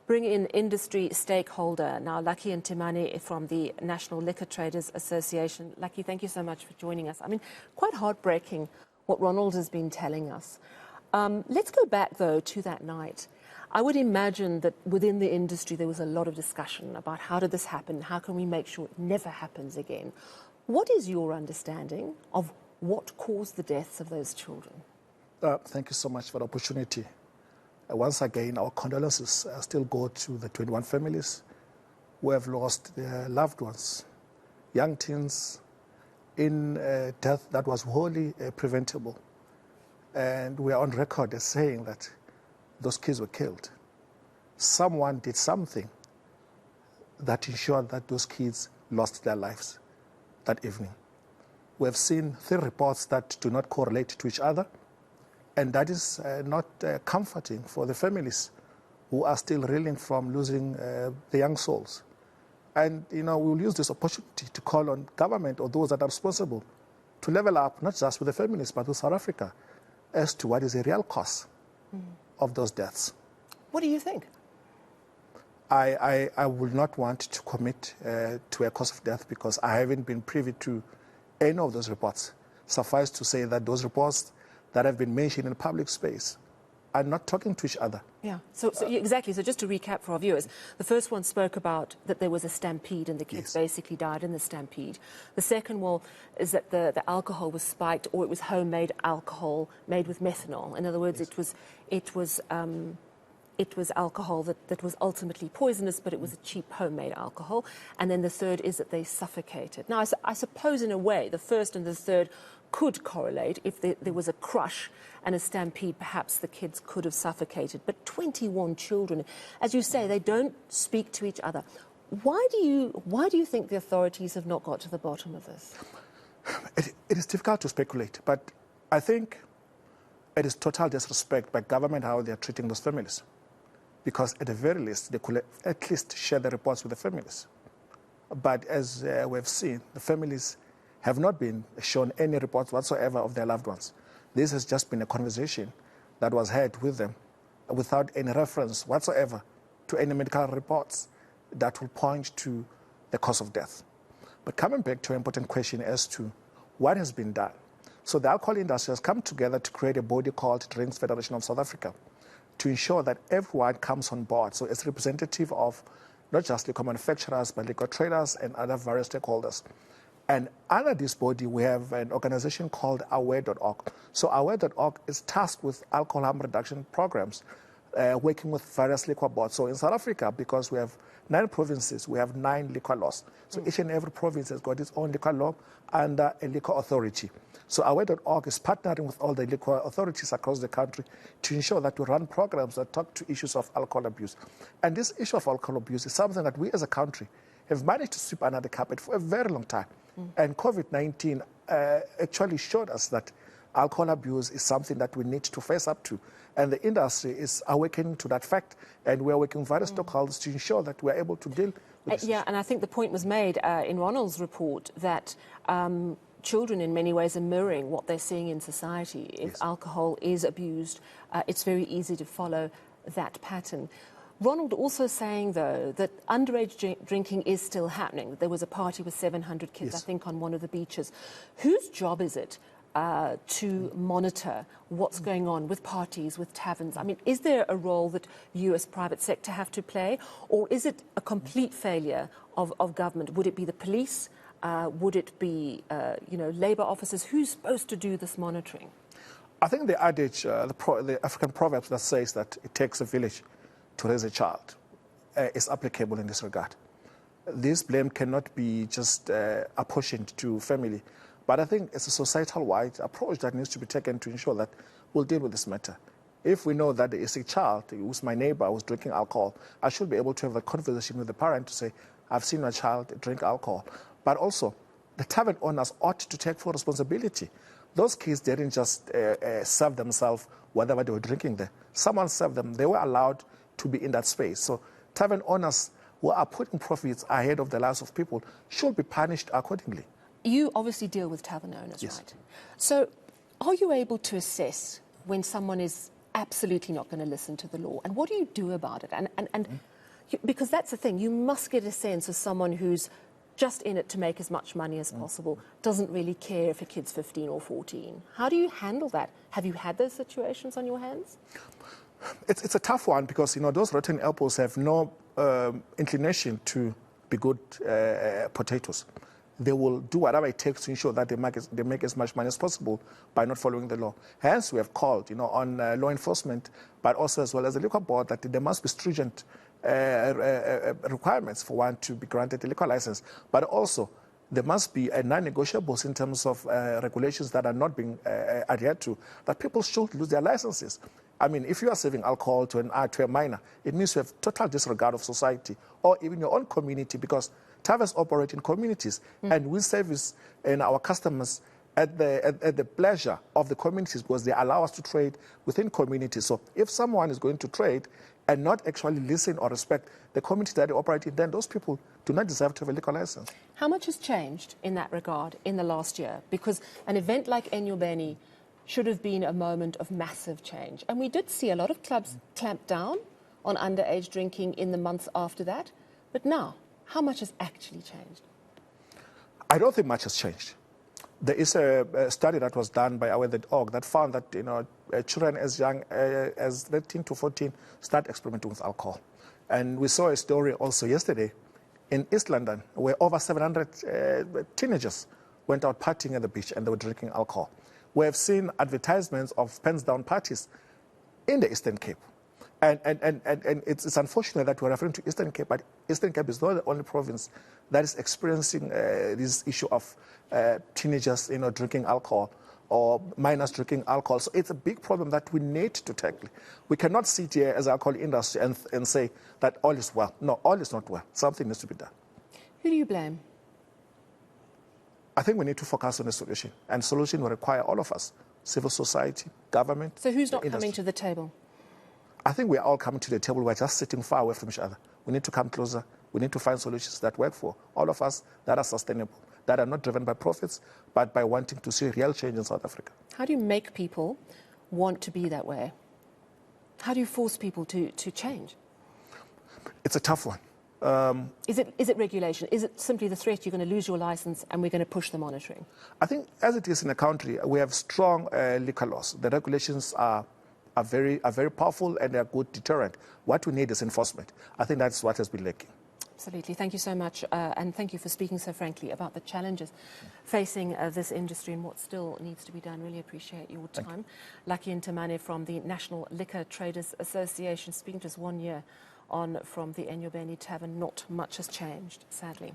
Bring in industry stakeholder. Now, Lucky Ntimane from the National Liquor Traders Association. Lucky, thank you so much for joining us. I mean, quite heartbreaking what Ronald has been telling us. Let's go back, though, to that night. I would imagine that within the industry there was a lot of discussion about how did this happen, how can we make sure it never happens again. What is your understanding of what caused the deaths of those children? Thank you so much for the opportunity. Once again, our condolences still go to the 21 families who have lost their loved ones, young teens, in death that was wholly preventable. And we are on record as saying that those kids were killed. Someone did something that ensured that those kids lost their lives that evening. We have seen 3 reports that do not correlate to each other, and that is not comforting for the families who are still reeling from losing the young souls. And, you know, we will use this opportunity to call on government or those that are responsible to level up, not just with the families, but with South Africa, as to what is the real cause of those deaths. What do you think? I would not want to commit to a cause of death because I haven't been privy to any of those reports. Suffice to say that those reports that have been mentioned in the public space are not talking to each other. Yeah, so exactly. So just to recap for our viewers, the first one spoke about that there was a stampede and the kids basically died in the stampede. The second one is that the alcohol was spiked, or it was homemade alcohol made with methanol. In other words, it was alcohol that was ultimately poisonous, but it was a cheap homemade alcohol. And then the third is that they suffocated. Now, I suppose in a way, the first and the third could correlate. If there was a crush and a stampede, perhaps the kids could have suffocated. But 21 children, as you say, they don't speak to each other. Why do you think the authorities have not got to the bottom of this? It is difficult to speculate, but I think it is total disrespect by government how they are treating those families. Because at the very least, they could at least share the reports with the families. But as we've seen, the families have not been shown any reports whatsoever of their loved ones. This has just been a conversation that was had with them without any reference whatsoever to any medical reports that will point to the cause of death. But coming back to an important question as to what has been done. So the alcohol industry has come together to create a body called Drinks Federation of South Africa to ensure that everyone comes on board. So it's representative of not just liquor manufacturers, but liquor traders and other various stakeholders. And under this body, we have an organization called aware.org. So aware.org is tasked with alcohol harm reduction programs, working with various liquor boards. So in South Africa, because we have 9 provinces, we have 9 liquor laws. So each and every province has got its own liquor law under a liquor authority. So aware.org is partnering with all the liquor authorities across the country to ensure that we run programs that talk to issues of alcohol abuse. And this issue of alcohol abuse is something that we as a country have managed to sweep under the carpet for a very long time. And COVID-19 actually showed us that alcohol abuse is something that we need to face up to. And the industry is awakening to that fact. And we are working with various stakeholders to ensure that we are able to deal with this issue. And I think the point was made in Ronald's report that children in many ways are mirroring what they're seeing in society. If alcohol is abused, it's very easy to follow that pattern. Ronald also saying, though, that underage drinking is still happening. There was a party with 700 kids, I think, on one of the beaches. Whose job is it to monitor what's going on with parties, with taverns? I mean, is there a role that you as private sector have to play, or is it a complete failure of government? Would it be the police? Would it be, labour officers? Who's supposed to do this monitoring? I think the adage, the African proverb that says that it takes a village to raise a child is applicable in this regard. This blame cannot be just apportioned to family, but I think it's a societal-wide approach that needs to be taken to ensure that we'll deal with this matter. If we know that there is a child who's my neighbor who's drinking alcohol, I should be able to have a conversation with the parent to say, I've seen my child drink alcohol. But also, the tavern owners ought to take full responsibility. Those kids didn't just serve themselves whatever they were drinking there. Someone served them. They were allowed to be in that space. So tavern owners who are putting profits ahead of the lives of people should be punished accordingly. You obviously deal with tavern owners, right? So are you able to assess when someone is absolutely not going to listen to the law. And what do you do about it? Because that's the thing, you must get a sense of someone who's just in it to make as much money as possible, doesn't really care if a kid's 15 or 14. How do you handle that? Have you had those situations on your hands? It's a tough one because, those rotten apples have no inclination to be good potatoes. They will do whatever it takes to ensure that they make as much money as possible by not following the law. Hence, we have called, on law enforcement, but also as well as the liquor board, that there must be stringent requirements for one to be granted a liquor license. But also, there must be a non-negotiables in terms of regulations that are not being adhered to, that people should lose their licenses. I mean, if you are serving alcohol to a minor, it means you have total disregard of society or even your own community, because taverns operate in communities, and we service our customers at the pleasure of the communities, because they allow us to trade within communities. So if someone is going to trade and not actually listen or respect the community that they operate in, then those people do not deserve to have a liquor license. How much has changed in that regard in the last year? Because an event like Enyobeni should have been a moment of massive change. And we did see a lot of clubs clamp down on underage drinking in the months after that. But now, how much has actually changed? I don't think much has changed. There is a study that was done by Aware.org that found that children as young as 13 to 14 start experimenting with alcohol. And we saw a story also yesterday in East London where over 700 teenagers went out partying at the beach and they were drinking alcohol. We have seen advertisements of pens down parties in the Eastern Cape. And it's unfortunate that we're referring to Eastern Cape, but Eastern Cape is not the only province that is experiencing this issue of teenagers, drinking alcohol or minors drinking alcohol. So it's a big problem that we need to tackle. We cannot sit here as an alcohol industry and say that all is well. No, all is not well. Something needs to be done. Who do you blame? I think we need to focus on a solution, and solution will require all of us, civil society, government. So who's not coming to the table? I think we're all coming to the table. We're just sitting far away from each other. We need to come closer. We need to find solutions that work for all of us, that are sustainable, that are not driven by profits, but by wanting to see real change in South Africa. How do you make people want to be that way? How do you force people to change? It's a tough one. Is it regulation? Is it simply the threat you're going to lose your license and we're going to push the monitoring? I think as it is in the country, we have strong liquor laws. The regulations are very powerful and they're a good deterrent. What we need is enforcement. I think that's what has been lacking. Absolutely. Thank you so much. And thank you for speaking so frankly about the challenges facing this industry and what still needs to be done. Really appreciate your time. Lucky Ntimane from the National Liquor Traders Association, speaking just 1 year on from the Enyobeni Tavern. Not much has changed, sadly.